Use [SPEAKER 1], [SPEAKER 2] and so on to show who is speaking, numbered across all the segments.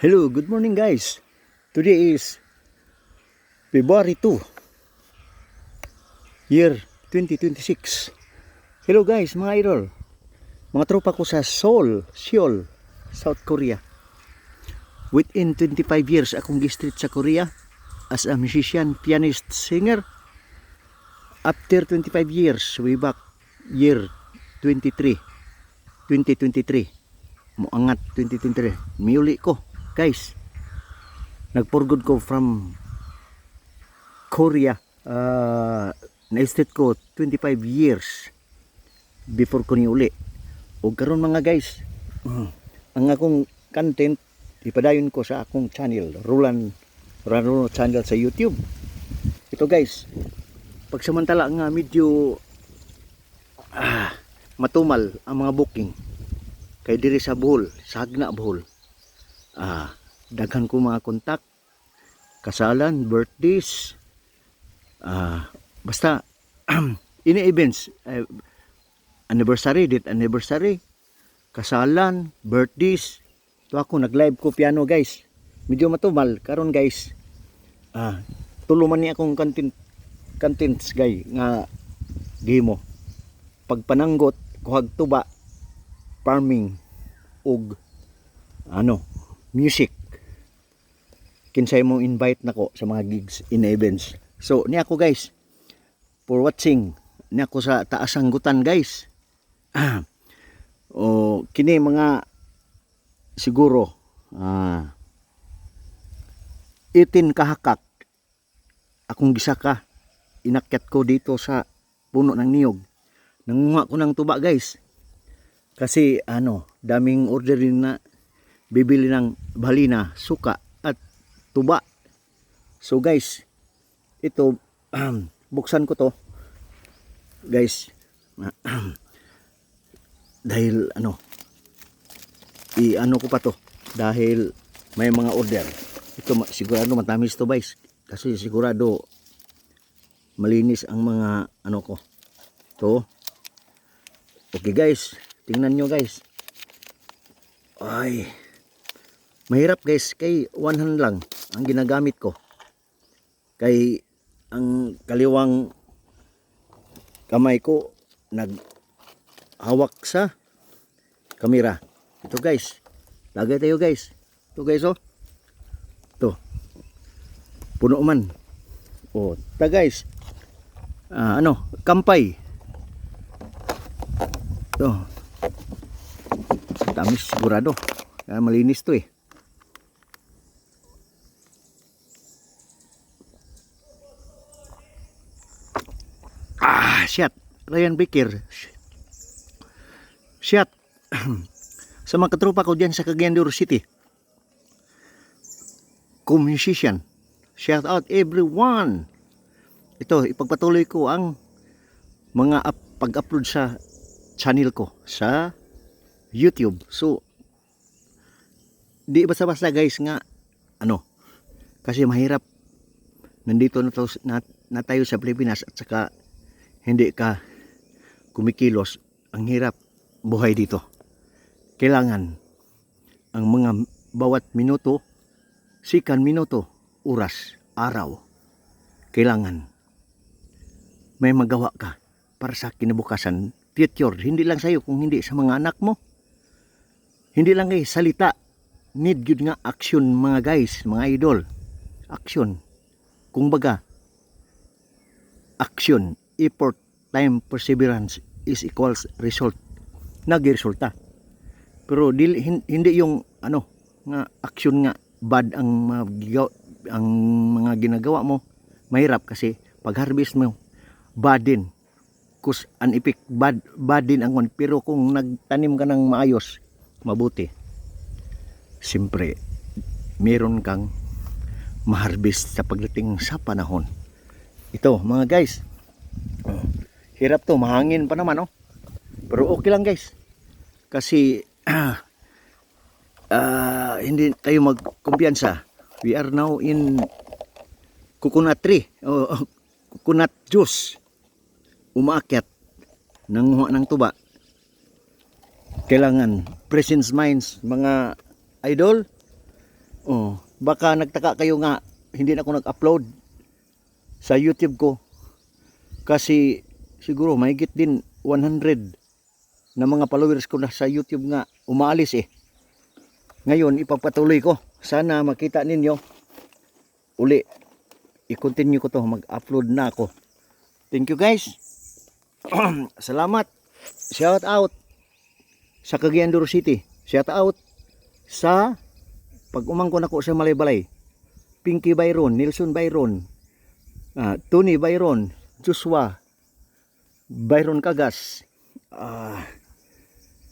[SPEAKER 1] Hello, good morning guys. Today is February 2, year 2026. Hello guys, mga idol. Mga tropa ko sa Seoul, South Korea. Within 25 years akong gistrit sa Korea as a musician, pianist, singer. After 25 years, way back year 2023, muangat 2023, miuli ko. Guys, nagpurgod ko from Korea. Na-estate ko 25 years before ko niuli. O karon mga guys, ang akong content ipadayon ko sa akong channel, Roland Rano channel sa YouTube. Ito guys, pagsamantala nga medyo matumal ang mga booking kay diri sa Bohol, sa Hagna Bohol. Daghan ko mga kontak, kasalan, birthdays, basta ini events, anniversary, date anniversary, kasalan, birthdays. Ito ako nag-live ko piano guys. Medyo matumal karon guys. Tuluman ni akong contents guys nga gimo. Pagpananggot kuhag tuba, farming ug music. Kinsay mo invite nako sa mga gigs in events. So ni ako guys for watching ni ako sa taasang gutan guys. Kini mga siguro 18 kahakak akong gisaka inakyat ko dito sa puno ng niyog. Nangunga ko ng tuba guys. Kasi daming order din na bibili ng balina, suka at tuba. So guys, ito buksan ko to. Guys, dahil ko pa to dahil may mga order. Ito sigurado matamis to guys. Kasi sigurado malinis ang mga ko. To. Okay guys, tingnan nyo guys. Ay, mahirap guys, kay one hand lang ang ginagamit ko. Kay ang kaliwang kamay ko naghawak sa kamera. Ito guys, lagay tayo guys. Ito guys Ito. Puno man. Ta guys. Kampay. Ito. Tamis sigurado. Malinis to Shit. Ryan Baker. Shit. Sa mga katropa ko dyan sa Cagayan de Oro City. Musician. Shout out everyone. Ito, ipagpatuloy ko ang mga pag-upload sa channel ko sa YouTube. So, di basta-basta guys nga, kasi mahirap. Nandito na tayo sa Pilipinas at saka hindi ka kumikilos. Ang hirap buhay dito. Kailangan ang mga bawat minuto, sikan, minuto, oras, araw, kailangan may magawa ka para sa kinabukasan, future. Hindi lang sa'yo, kung hindi sa mga anak mo. Hindi lang salita. Need yun nga action mga guys, mga idol. Action. Kung baga, action, effort, time, perseverance is equals result. Nag-resulta. Pero hindi yung nga action nga bad ang mga ginagawa mo. Mahirap kasi pag harvest mo bad din. Cause an epic bad din ang one. Pero kung nagtanim ka ng maayos, mabuti. Siyempre, meron kang ma-harvest sa pagdating sa panahon. Ito mga guys, hirap to, mahangin pa naman pero okay lang guys. Kasi hindi tayo magkumpiyansa. We are now in coconut tree, coconut juice. Umaakyat ng tuba. Kailangan presence minds mga idol. Oh, baka nagtaka kayo nga hindi na ako nag-upload sa YouTube ko kasi siguro mahigit din 100 na mga followers ko na sa YouTube nga umaalis eh. Ngayon ipagpatuloy ko. Sana makita ninyo uli. I-continue ko to, mag-upload na ako. Thank you guys. Salamat. Shout out sa Cagayan de Oro City. Shout out sa pag-umangkon ako sa Malaybalay. Pinky Byron, Nelson Byron, Tony Byron, Joshua Byron Cagas,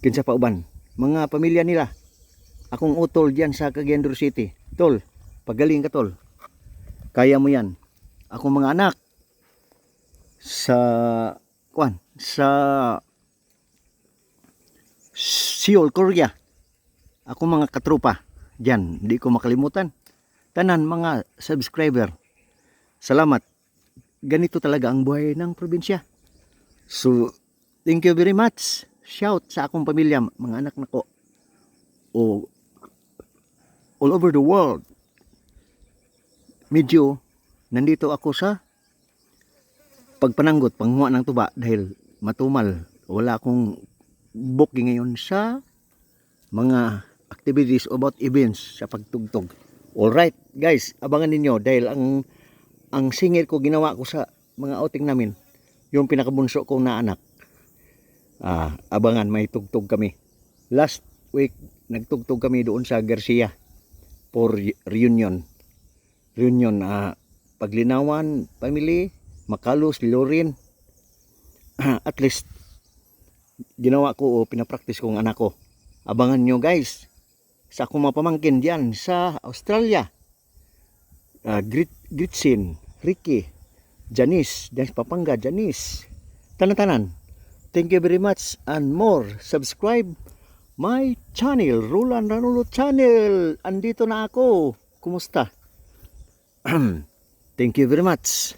[SPEAKER 1] kinsa pa uban, mga pamilya nila. Akong utol diyan sa Cagayan de Oro City. Tol, pagaling ka tol. Kaya mo yan. Akong mga anak sa Seoul, Korea. Akong mga katrupa diyan, hindi ko makalimutan. Tanan mga subscriber. Salamat. Ganito talaga ang buhay ng probinsya. So, thank you very much. Shout sa akong pamilya, mga anak nako. All over the world. Medyo nandito ako sa pagpananggot, panghuwa ng tuba dahil matumal. Wala akong booking ngayon sa mga activities about events sa pagtugtog. Alright guys, abangan ninyo dahil ang singer ko ginawa ko sa mga outing namin, yung pinakabunso kong na anak. Abangan, may tugtog kami. Last week nagtugtog kami doon sa Garcia for reunion. Paglinawan family, Makalos, Lorin. At least ginawa ko o pinapractice kong anak ko. Abangan nyo guys sa akong mga pamangkin diyan sa Australia. Gritsin, Ricky, Janice, Janice Papanga, Janice, tanan-tanan. Thank you very much and more. Subscribe my channel, Roland Ranulo channel. Andito na ako. Kumusta? Thank you very much.